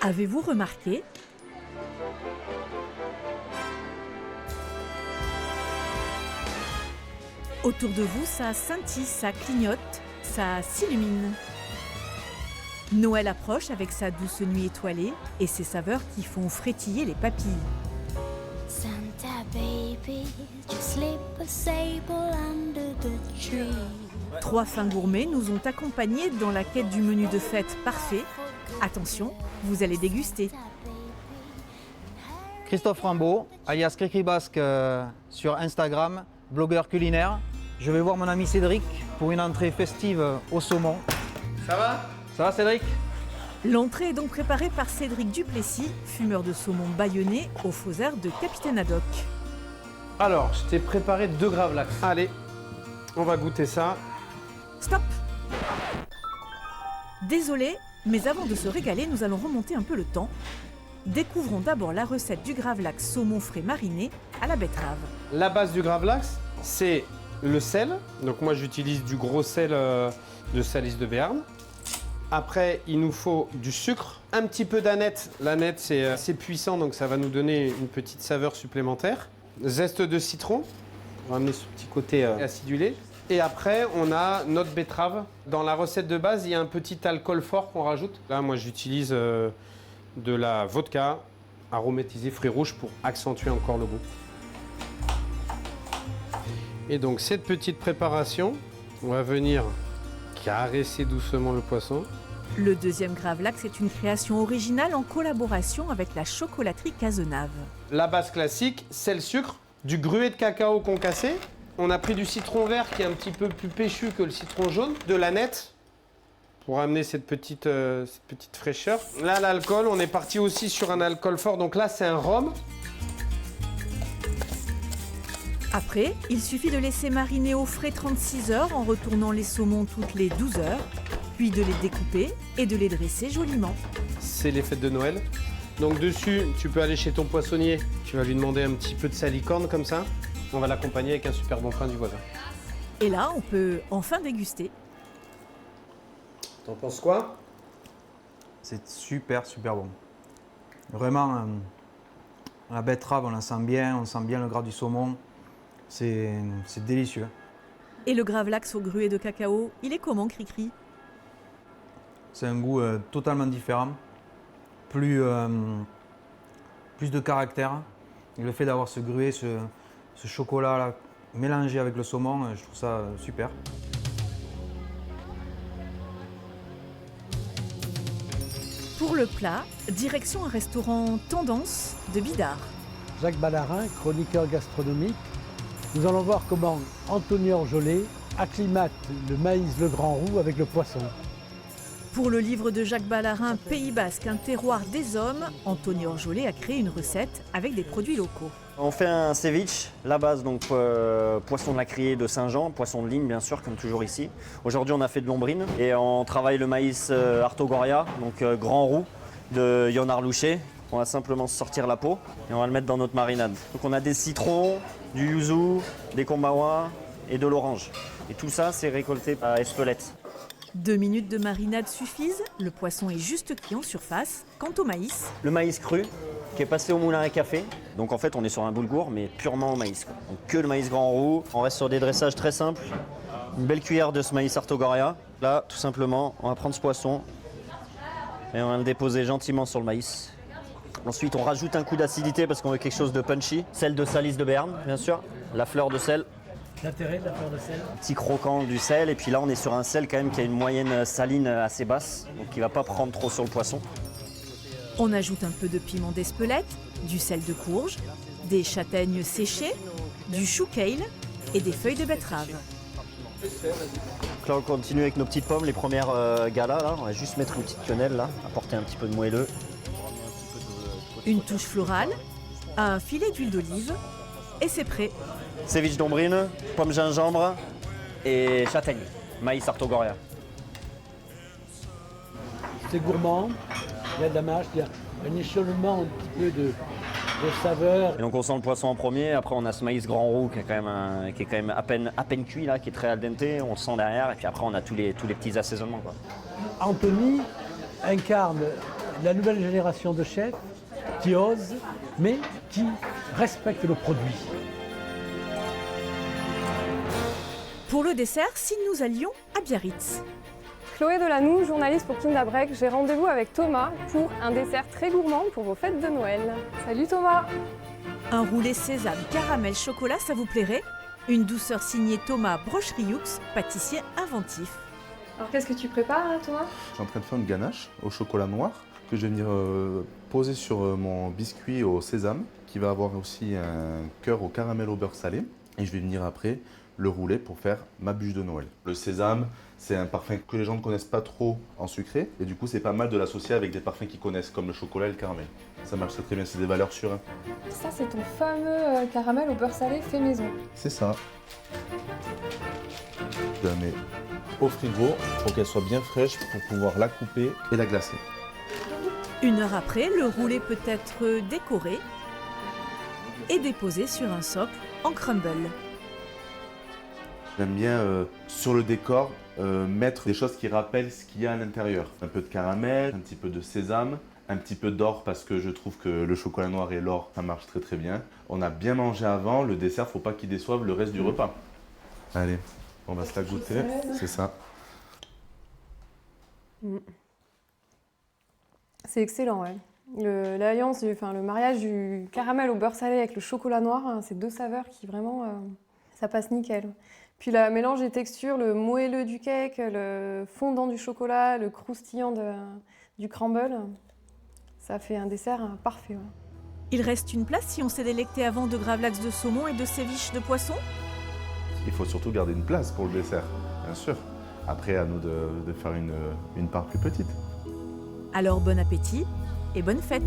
Avez-vous remarqué ? Autour de vous, ça scintille, ça clignote, ça s'illumine. Noël approche avec sa douce nuit étoilée et ses saveurs qui font frétiller les papilles. Santa baby, just slip a sable under the tree. 3 fins gourmets nous ont accompagnés dans la quête du menu de fête parfait. Attention, vous allez déguster. Christophe Rambaud, alias Cricri Basque sur Instagram, blogueur culinaire. Je vais voir mon ami Cédric pour une entrée festive au saumon. Ça va? Ça va Cédric? L'entrée est donc préparée par Cédric Duplessis, fumeur de saumon bâillonné au faux air de Capitaine Haddock. Alors, je t'ai préparé 2 gravlax. Allez, on va goûter ça. Stop! Désolé, mais avant de se régaler, nous allons remonter un peu le temps. Découvrons d'abord la recette du gravlax saumon frais mariné à la betterave. La base du gravlax, c'est le sel. Donc moi, j'utilise du gros sel de Salis de Béarn. Après, il nous faut du sucre, un petit peu d'aneth. L'aneth, c'est assez puissant, donc ça va nous donner une petite saveur supplémentaire. Zeste de citron, on va amener ce petit côté acidulé. Et après, on a notre betterave. Dans la recette de base, il y a un petit alcool fort qu'on rajoute. Là, moi, j'utilise de la vodka aromatisée fruits rouges pour accentuer encore le goût. Et donc, cette petite préparation, on va venir caresser doucement le poisson. Le deuxième gravlax est une création originale en collaboration avec la chocolaterie Cazenave. La base classique, sel, sucre, du gruet de cacao concassé. On a pris du citron vert qui est un petit peu plus péchu que le citron jaune, de l'aneth pour amener cette petite fraîcheur. Là, l'alcool, on est parti aussi sur un alcool fort. Donc là, c'est un rhum. Après, il suffit de laisser mariner au frais 36 heures en retournant les saumons toutes les 12 heures, puis de les découper et de les dresser joliment. C'est les fêtes de Noël. Donc dessus, tu peux aller chez ton poissonnier, tu vas lui demander un petit peu de salicorne comme ça. On va l'accompagner avec un super bon pain du voisin. Et là, on peut enfin déguster. T'en penses quoi? C'est super bon. Vraiment, la betterave, on la sent bien, on sent bien le gras du saumon. C'est délicieux. Et le gravlax au gruet de cacao, il est comment, Cricri? C'est un goût totalement différent, plus de caractère. Et le fait d'avoir ce gruet, ce chocolat là, mélangé avec le saumon, je trouve ça super. Pour le plat, direction un restaurant tendance de Bidart. Jacques Ballarin, chroniqueur gastronomique. Nous allons voir comment Anthony Orjolet acclimate le maïs le grand roux avec le poisson. Pour le livre de Jacques Ballarin, Pays Basque, un terroir des hommes, Anthony Orjolet a créé une recette avec des produits locaux. On fait un ceviche, la base donc poisson de la criée de Saint-Jean, poisson de ligne bien sûr comme toujours ici. Aujourd'hui on a fait de l'ombrine et on travaille le maïs Artogoria, donc grand roux de Yonard Louché. On va simplement sortir la peau et on va le mettre dans notre marinade. Donc on a des citrons, du yuzu, des kombawa et de l'orange. Et tout ça c'est récolté à Espelette. 2 minutes de marinade suffisent, le poisson est juste cuit en surface. Quant au maïs, Le maïs cru qui est passé au moulin à café. Donc en fait on est sur un boulgour mais purement au maïs, quoi. Donc que le maïs grand roux. On reste sur des dressages très simples. Une belle cuillère de ce maïs Artogoria. Là tout simplement on va prendre ce poisson et on va le déposer gentiment sur le maïs. Ensuite on rajoute un coup d'acidité parce qu'on veut quelque chose de punchy. Sel de Salis de Béarn bien sûr. La fleur de sel. L'intérêt de la fleur de sel? Petit croquant du sel et puis là on est sur un sel quand même qui a une moyenne saline assez basse. Donc qui va pas prendre trop sur le poisson. on ajoute un peu de piment d'Espelette, du sel de courge, des châtaignes séchées, du chou kale et des feuilles de betterave. Donc là on continue avec nos petites pommes, les premières galas là. On va juste mettre une petite quenelle là, apporter un petit peu de moelleux. Une touche florale, un filet d'huile d'olive et c'est prêt. Ceviche d'ombrine, pommes gingembre et châtaigne, maïs Artogoria. C'est gourmand, il y a de la mâche, il y a un échelonnement un petit peu de saveur. Et donc on sent le poisson en premier, après on a ce maïs grand roux qui est quand même à peine cuit là, qui est très al dente, on le sent derrière et puis après on a tous les petits assaisonnements quoi. Anthony incarne la nouvelle génération de chefs qui osent, mais qui respectent le produit. Pour le dessert, si nous allions à Biarritz. Chloé Delanoux, journaliste pour Kinda Break, j'ai rendez-vous avec Thomas pour un dessert très gourmand pour vos fêtes de Noël. Salut Thomas! Un roulé sésame caramel chocolat, ça vous plairait? Une douceur signée Thomas Brocherioux, pâtissier inventif. Alors qu'est-ce que tu prépares là, Thomas? Je suis en train de faire une ganache au chocolat noir que je vais venir poser sur mon biscuit au sésame qui va avoir aussi un cœur au caramel au beurre salé. Et je vais venir après le rouler pour faire ma bûche de Noël. Le sésame, c'est un parfum que les gens ne connaissent pas trop en sucré et du coup c'est pas mal de l'associer avec des parfums qu'ils connaissent comme le chocolat et le caramel. Ça marche très bien, c'est des valeurs sûres. Hein. Ça c'est ton fameux caramel au beurre salé fait maison. C'est ça. Je la mets au frigo pour qu'elle soit bien fraîche pour pouvoir la couper et la glacer. 1 heure après, le roulé peut être décoré et déposé sur un socle en crumble. J'aime bien sur le décor mettre des choses qui rappellent ce qu'il y a à l'intérieur. Un peu de caramel, un petit peu de sésame, un petit peu d'or parce que je trouve que le chocolat noir et l'or, ça marche très très bien. On a bien mangé avant, le dessert, faut pas qu'il déçoive le reste du repas. Allez, on va se la goûter, c'est ça. C'est excellent, ouais. L'alliance, le mariage du caramel au beurre salé avec le chocolat noir, hein, c'est deux saveurs qui vraiment, ça passe nickel. Puis le mélange des textures, le moelleux du cake, le fondant du chocolat, le croustillant du crumble, ça fait un dessert parfait. Ouais. Il reste une place si on s'est délecté avant de gravlax de saumon et de séviches de poisson? Il faut surtout garder une place pour le dessert, bien sûr. Après, à nous de faire une part plus petite. Alors bon appétit et bonne fête!